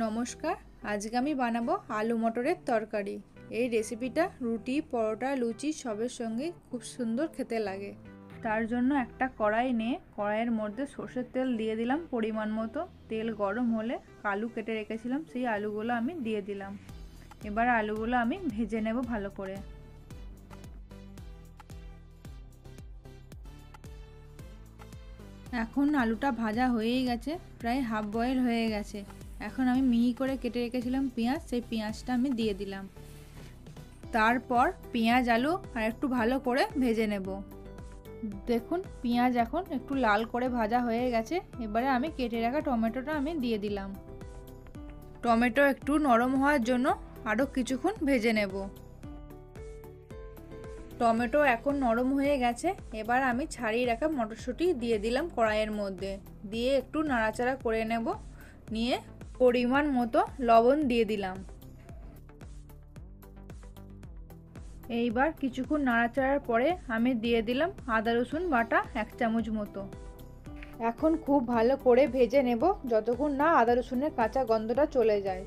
নমস্কার, আজকে আমি বানাবো আলু মটরের তরকারি। এই রেসিপিটা রুটি, পরোটা, লুচি সবের সঙ্গে খুব সুন্দর খেতে লাগে। তার জন্য একটা কড়াই নিয়ে কড়াইয়ের মধ্যে সর্ষের তেল দিয়ে দিলাম পরিমাণ মতো। তেল গরম হলে আলু কেটে রেখেছিলাম, সেই আলুগুলো আমি দিয়ে দিলাম। এবার আলুগুলো আমি ভেজে নেব ভালো করে। এখন আলুটা ভাজা হয়েই গেছে, প্রায় হাফ বয়েল হয়ে গেছে। এখন আমি মিহি করে কেটে রেখেছিলাম পেঁয়াজ, সেই পেঁয়াজটা আমি দিয়ে দিলাম। তারপর পেঁয়াজ আলু আর একটু ভালো করে ভেজে নেব। দেখুন পেঁয়াজ এখন একটু লাল করে ভাজা হয়ে গেছে। এবারে আমি কেটে রাখা টমেটোটা আমি দিয়ে দিলাম। টমেটো একটু নরম হওয়ার জন্য আরও কিছুক্ষণ ভেজে নেব। টমেটো এখন নরম হয়ে গেছে। এবার আমি ছাড়িয়ে রাখা মটরশুঁটি দিয়ে দিলাম কড়াইয়ের মধ্যে, দিয়ে একটু নাড়াচাড়া করে নেব। নিয়ে পরিমাণ মতো লবণ দিয়ে দিলাম। এইবার কিছুক্ষণ নাড়াচাড়ার পরে আমি দিয়ে দিলাম আদা রসুন বাটা 1 চামচ মতো। এখন খুব ভালো করে ভেজে নেব যতক্ষণ না আদা রসুনের কাঁচা গন্ধটা চলে যায়।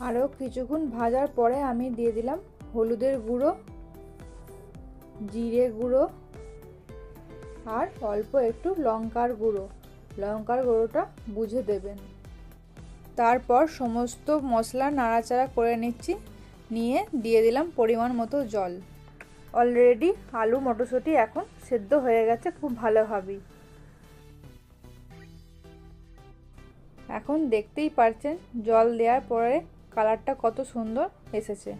আরও কিছুক্ষণ ভাজার পরে আমি দিয়ে দিলাম হলুদের গুঁড়ো, জিরে গুঁড়ো আর অল্প একটু লঙ্কার গুঁড়ো। লঙ্কার গুঁড়োটা বুঝে দেবেন। তারপর সমস্ত মশলা নাড়াচাড়া করে নিচ্ছি, নিয়ে দিয়ে দিলাম পরিমাণ মতো জল। অলরেডি আলু মটরশুঁটি এখন সেদ্ধ হয়ে গেছে খুব ভালোভাবেই। এখন দেখতেই পারছেন জল দেওয়ার পরে কালারটা কত সুন্দর এসেছে।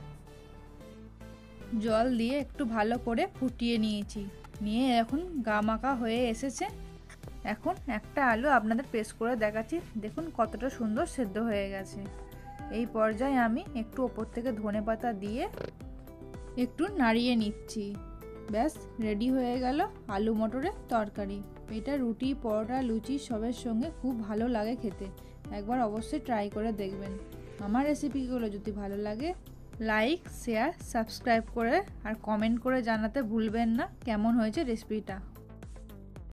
জল দিয়ে একটু ভালো করে ফুটিয়ে নিয়েছি, নিয়ে এখন গামাখা হয়ে এসেছে। এখন একটা আলু আপনাদের পেস্ট করে দেখাচ্ছি, দেখুন কতটা সুন্দর সেদ্ধ হয়ে গেছে। এই পর্যায়ে আমি একটু ওপর থেকে ধনেপাতা দিয়ে একটু নাড়িয়ে নিচ্ছি। ব্যাস রেডি হয়ে গেল আলু মটরের তরকারি। এটা রুটি, পরোটা, লুচি সবের সঙ্গে খুব ভালো লাগে খেতে। একবার অবশ্যই ট্রাই করে দেখবেন। আমার রেসিপিগুলো যদি ভালো লাগে লাইক, শেয়ার, সাবস্ক্রাইব করে আর কমেন্ট করে জানাতে ভুলবেন না কেমন হয়েছে রেসিপিটা।